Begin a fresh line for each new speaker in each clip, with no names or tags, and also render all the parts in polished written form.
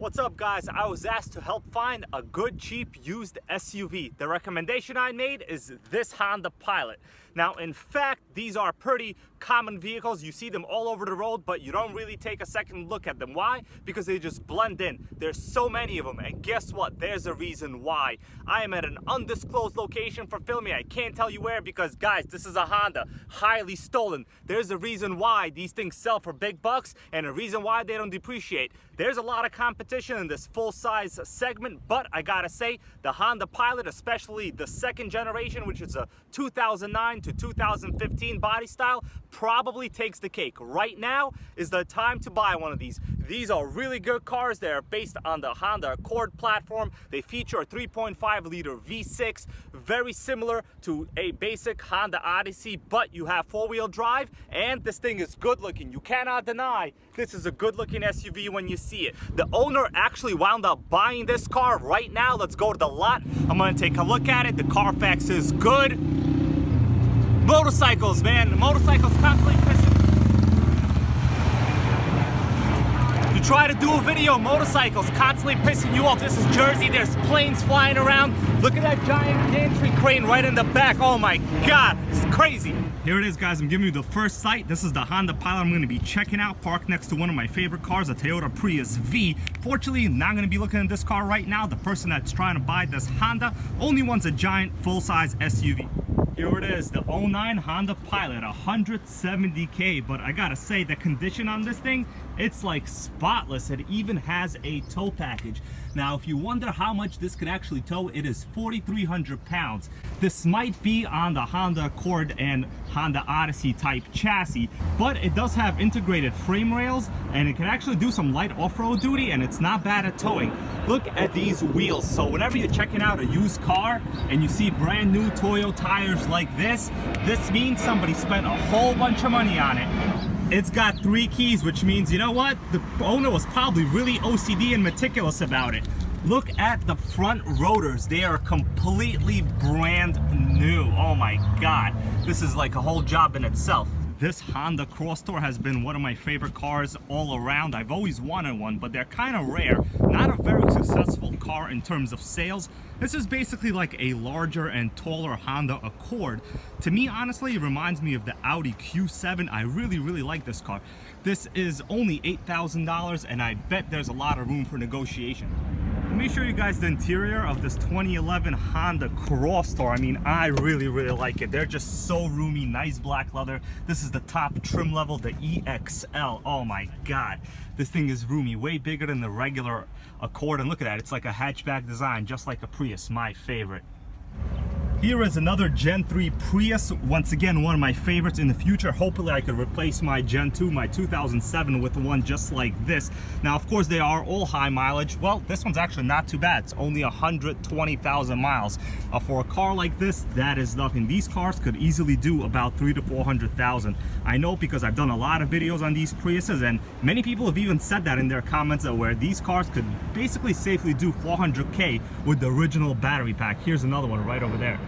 What's up, guys? I was asked to help find a good cheap used SUV. The recommendation I made is this Honda Pilot. Now, in fact, these are pretty common vehicles. You see them all over the road, but you don't really take a second look at them. Why? Because they just blend in. There's so many of them, and guess what? There's a reason why. I am at an undisclosed location for filming. I can't tell you where because, guys, this is a Honda, highly stolen. There's a reason why these things sell for big bucks and a reason why they don't depreciate. There's a lot of competition in this full-size segment, but I gotta say, the Honda Pilot, especially the second generation, which is a 2009 to 2015 body style, probably takes the cake. Right now is the time to buy one of these. These are really good cars. They're based on the Honda Accord platform. They feature a 3.5 liter V6, very similar to a basic Honda Odyssey, but you have four-wheel drive, and this thing is good looking. You cannot deny this is a good looking SUV when you see it. The owner actually wound up buying this car. Right now, let's go to the lot. I'm gonna take a look at it. The Carfax is good. Motorcycles, man. Motorcycles constantly pissing. You try to do a video, motorcycles constantly pissing you off. This is Jersey. There's planes flying around. Look at that giant gantry crane right in the back. Oh my God, it's crazy. Here it is, guys. I'm giving you the first sight. This is the Honda Pilot I'm going to be checking out, parked next to one of my favorite cars, a Toyota Prius V. Fortunately, not going to be looking at this car right now. The person that's trying to buy this Honda only wants a giant full-size SUV. Here it is, the 09 Honda Pilot, 170K, but I gotta say, the condition on this thing, it's like spotless. It even has a tow package. Now, if you wonder how much this could actually tow, it is 4,300 pounds. This might be on the Honda Accord and Honda Odyssey type chassis, but it does have integrated frame rails, and it can actually do some light off-road duty, and it's not bad at towing. Look at these wheels. So whenever you're checking out a used car and you see brand new Toyo tires like this means somebody spent a whole bunch of money on it. It's got 3 keys, which means, you know what? The owner was probably really OCD and meticulous about it. Look at the front rotors. They are completely brand new. Oh my God. This is like a whole job in itself. This Honda Crosstour has been one of my favorite cars all around. I've always wanted one, but they're kind of rare. Not a very successful car in terms of sales. This is basically like a larger and taller Honda Accord. To me, honestly, it reminds me of the Audi Q7. I really like this car. This is only $8,000, and I bet there's a lot of room for negotiation. Let me show you guys the interior of this 2011 Honda Crosstour. I mean, I really like it. They're just so roomy, nice black leather. This is the top trim level, the EXL. Oh my God. This thing is roomy, way bigger than the regular Accord. And look at that, it's like a hatchback design, just like a Prius, my favorite. Here is another Gen 3 Prius. Once again, one of my favorites. In the future, hopefully I could replace my Gen 2, my 2007, with one just like this. Now, of course, they are all high mileage. Well, this one's actually not too bad. It's only 120,000 miles. For a car like this, that is nothing. These cars could easily do about 300,000 to 400,000. I know because I've done a lot of videos on these Priuses, and many people have even said that in their comments, where these cars could basically safely do 400K with the original battery pack. Here's another one right over there.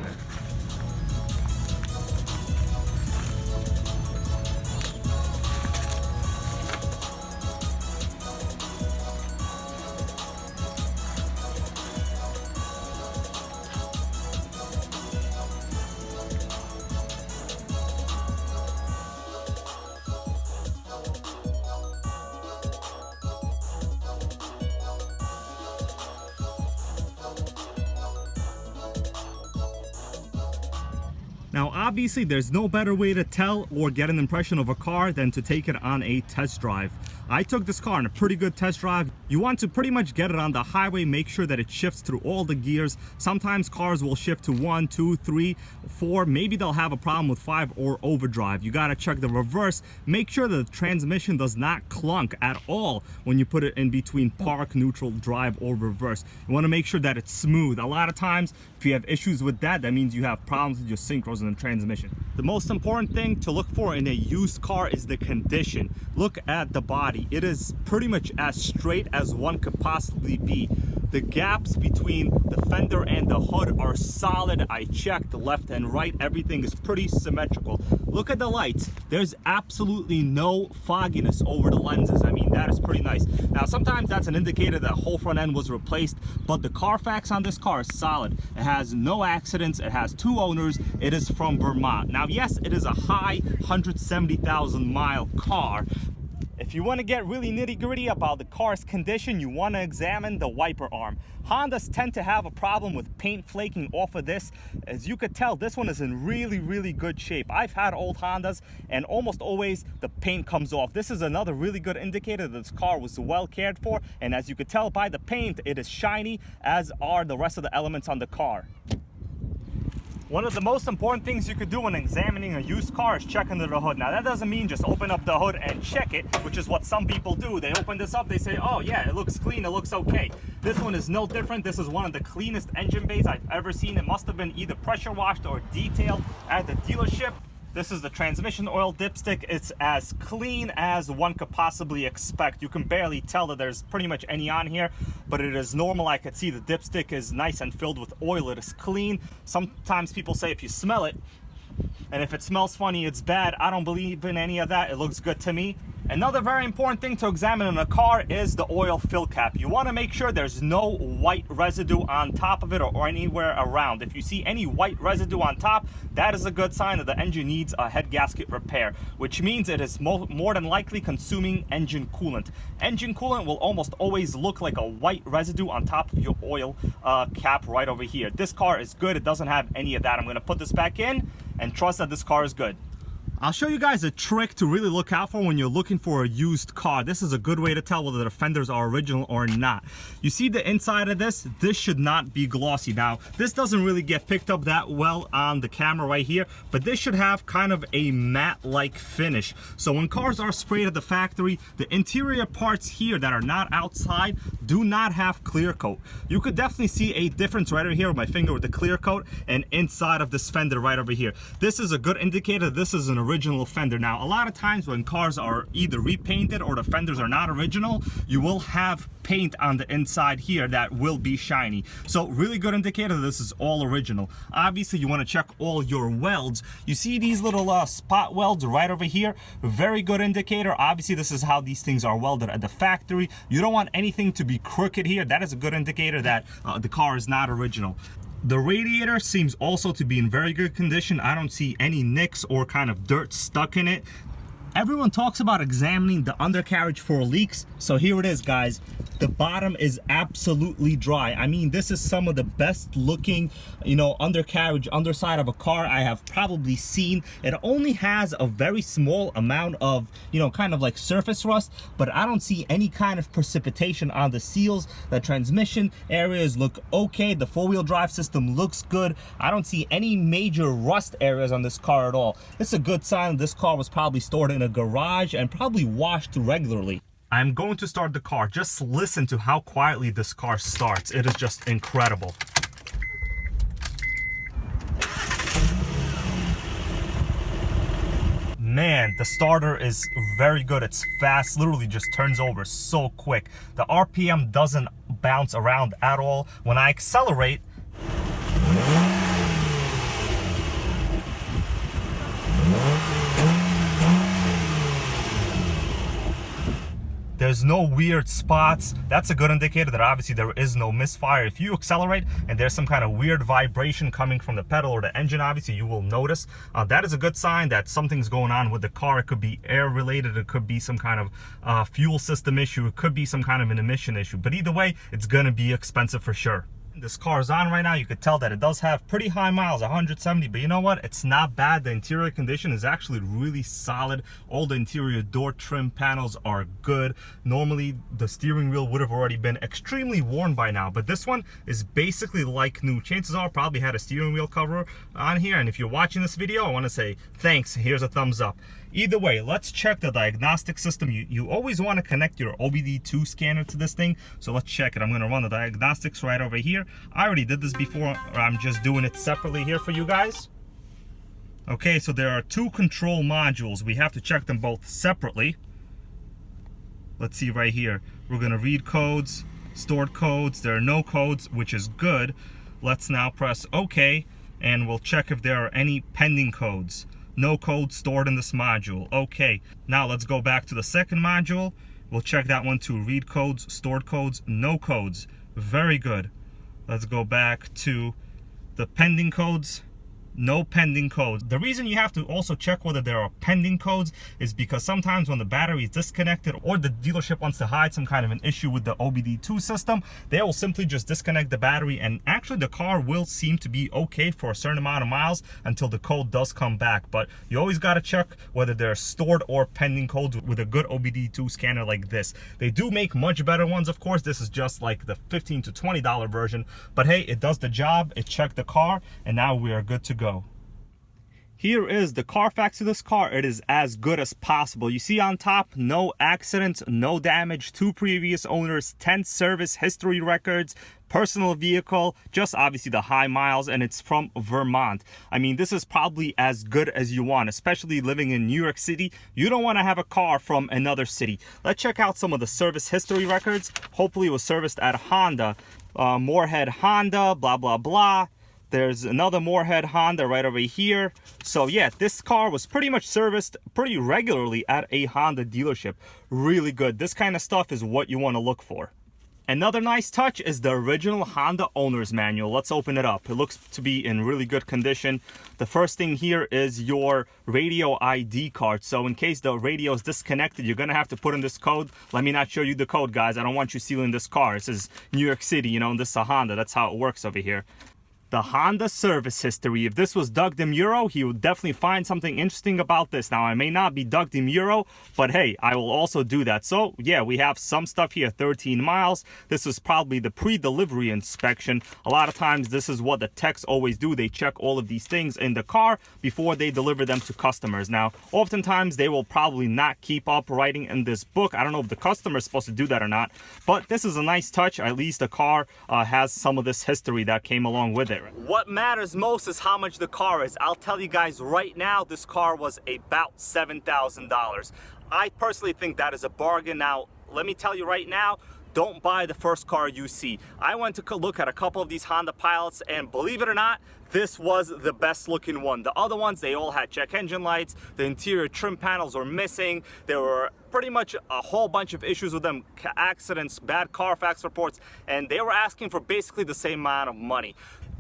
Now, obviously, there's no better way to tell or get an impression of a car than to take it on a test drive. I took this car on a pretty good test drive. You want to pretty much get it on the highway, make sure that it shifts through all the gears. Sometimes cars will shift to 1, 2, 3, 4. Maybe they'll have a problem with 5 or overdrive. You gotta check the reverse. Make sure that the transmission does not clunk at all when you put it in between park, neutral, drive, or reverse. You wanna make sure that it's smooth. A lot of times, if you have issues with that, that means you have problems with your synchros and the transmission. The most important thing to look for in a used car is the condition. Look at the body. body, it is pretty much as straight as one could possibly be. The gaps between the fender and the hood are solid. I checked left and right. Everything is pretty symmetrical. Look at the lights. There's absolutely no fogginess over the lenses. I mean, that is pretty nice. Now, sometimes that's an indicator that whole front end was replaced, but the Carfax on this car is solid. It has no accidents. It has 2 owners. It is from Vermont. Now, yes, it is a high 170,000 mile car. If you want to get really nitty-gritty about the car's condition, you want to examine the wiper arm. Hondas tend to have a problem with paint flaking off of this. As you could tell, this one is in really good shape. I've had old Hondas and almost always the paint comes off. This is another really good indicator that this car was well cared for, and as you could tell by the paint, it is shiny, as are the rest of the elements on the car. One of the most important things you could do when examining a used car is check under the hood. Now, that doesn't mean just open up the hood and check it, which is what some people do. They open this up, they say, oh yeah, it looks clean, it looks okay. This one is no different. This is one of the cleanest engine bays I've ever seen. It must have been either pressure washed or detailed at the dealership. This is the transmission oil dipstick. It's as clean as one could possibly expect. You can barely tell that there's pretty much any on here, but it is normal. I could see the dipstick is nice and filled with oil. It is clean. Sometimes people say if you smell it, and if it smells funny, it's bad. I don't believe in any of that. It looks good to me. Another very important thing to examine in a car is the oil fill cap. You want to make sure there's no white residue on top of it or anywhere around. If you see any white residue on top, that is a good sign that the engine needs a head gasket repair, which means it is more than likely consuming engine coolant. Engine coolant will almost always look like a white residue on top of your oil cap right over here. This car is good. It doesn't have any of that. I'm going to put this back in and trust that this car is good. I'll show you guys a trick to really look out for when you're looking for a used car. This is a good way to tell whether the fenders are original or not. You see the inside of this? This should not be glossy. Now, this doesn't really get picked up that well on the camera right here, but this should have kind of a matte-like finish. So when cars are sprayed at the factory, the interior parts here that are not outside do not have clear coat. You could definitely see a difference right over here with my finger with the clear coat and inside of this fender right over here. This is a good indicator this is an original fender. Now, a lot of times when cars are either repainted or the fenders are not original, you will have paint on the inside here that will be shiny. So really good indicator that this is all original. Obviously, you want to check all your welds. You see these little spot welds right over here? Very good indicator. Obviously, this is how these things are welded at the factory. You don't want anything to be crooked here. That is a good indicator that the car is not original. The radiator seems also to be in very good condition. I don't see any nicks or kind of dirt stuck in it. Everyone talks about examining the undercarriage for leaks, so here it is, guys. The bottom is absolutely dry. I mean, this is some of the best looking, undercarriage underside of a car I have probably seen. It only has a very small amount of, kind of like surface rust, but I don't see any kind of precipitation on the seals. The transmission areas look okay. The four-wheel drive system looks good. I don't see any major rust areas on this car at all. It's a good sign this car was probably stored in a garage and probably washed regularly. I'm going to start the car. Just listen to how quietly this car starts. It is just incredible. Man, the starter is very good. It's fast, literally just turns over so quick. The RPM doesn't bounce around at all. When I accelerate, there's no weird spots. That's a good indicator that obviously there is no misfire. If you accelerate and there's some kind of weird vibration coming from the pedal or the engine, obviously you will notice. That is a good sign that something's going on with the car. It could be air related. It could be some kind of fuel system issue. It could be some kind of an emission issue. But either way, it's gonna be expensive for sure. This car is on right now. You could tell that it does have pretty high miles, 170, but you know what? It's not bad. The interior condition is actually really solid. All the interior door trim panels are good. Normally, the steering wheel would have already been extremely worn by now, but this one is basically like new. Chances are probably had a steering wheel cover on here, and if you're watching this video, I want to say thanks. Here's a thumbs up. Either way, let's check the diagnostic system. You always want to connect your OBD2 scanner to this thing, so let's check it. I'm going to run the diagnostics right over here. I already did this before. I'm just doing it separately here for you guys. Okay, so there are two control modules. We have to check them both separately. Let's see right here. We're gonna read codes, stored codes. There are no codes, which is good. Let's now press OK, and we'll check if there are any pending codes. No codes stored in this module. Okay, now let's go back to the second module. We'll check that one too. Read codes, stored codes, no codes. Very good. Let's go back to the pending codes. No pending codes. The reason you have to also check whether there are pending codes is because sometimes when the battery is disconnected or the dealership wants to hide some kind of an issue with the OBD2 system, they will simply just disconnect the battery, and actually the car will seem to be okay for a certain amount of miles until the code does come back. But you always got to check whether they're stored or pending codes with a good OBD2 scanner like this. They do make much better ones, of course. This is just like the $15 to $20 version, but hey, it does the job. It checked the car, and now we are good to go. Here is the Carfax of this car. It is as good as possible. You see on top, no accidents, no damage, 2 previous owners, 10 service history records, personal vehicle, just obviously the high miles, and it's from Vermont. I mean, this is probably as good as you want, especially living in New York City. You don't want to have a car from another city. Let's check out some of the service history records. Hopefully it was serviced at Honda. Moorhead Honda, blah, blah, blah. There's another Moorhead Honda right over here. So yeah, this car was pretty much serviced pretty regularly at a Honda dealership. Really good. This kind of stuff is what you want to look for. Another nice touch is the original Honda owner's manual. Let's open it up. It looks to be in really good condition. The first thing here is your radio ID card. So in case the radio is disconnected, you're going to have to put in this code. Let me not show you the code, guys. I don't want you stealing this car. This is New York City, you know, and this is a Honda. That's how it works over here. The Honda service history. If this was Doug DeMuro, he would definitely find something interesting about this. Now, I may not be Doug DeMuro, but hey, I will also do that. So yeah, we have some stuff here, 13 miles. This is probably the pre-delivery inspection. A lot of times, this is what the techs always do. They check all of these things in the car before they deliver them to customers. Now, oftentimes, they will probably not keep up writing in this book. I don't know if the customer is supposed to do that or not, but this is a nice touch. At least the car has some of this history that came along with it. What matters most is how much the car is. I'll tell you guys right now, this car was about $7,000. I personally think that is a bargain. Now, let me tell you right now, don't buy the first car you see. I went to look at a couple of these Honda Pilots, and believe it or not, this was the best looking one. The other ones, they all had check engine lights. The interior trim panels were missing. There were pretty much a whole bunch of issues with them, accidents, bad Carfax reports, and they were asking for basically the same amount of money.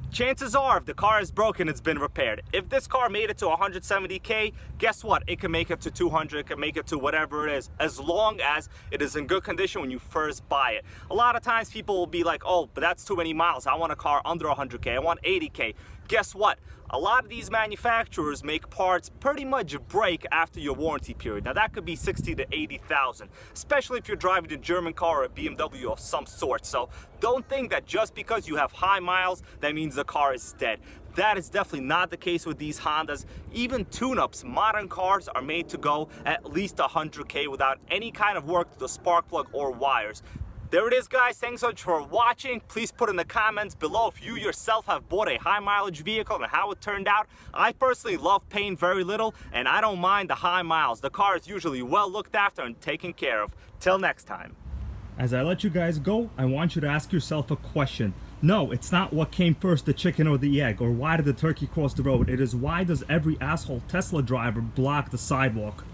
Chances are, if the car is broken, it's been repaired. If this car made it to 170K, guess what? It can make it to 200, it can make it to whatever it is, as long as it is in good condition when you first buy it. A lot of times people will be like, oh, but that's too many miles. I want a car under 100K, I want 80K. Guess what? A lot of these manufacturers make parts pretty much break after your warranty period. Now that could be 60 to 80,000, especially if you're driving a German car or a BMW of some sort. So don't think that just because you have high miles, that means the car is dead. That is definitely not the case with these Hondas. Even tune-ups, modern cars are made to go at least 100K without any kind of work to the spark plug or wires. There it is, guys. Thanks so much for watching. Please put in the comments below if you yourself have bought a high mileage vehicle and how it turned out. I personally love paying very little, and I don't mind the high miles. The car is usually well looked after and taken care of. Till next time. As I let you guys go, I want you to ask yourself a question. No, it's not what came first, the chicken or the egg, or why did the turkey cross the road. It is, why does every asshole Tesla driver block the sidewalk?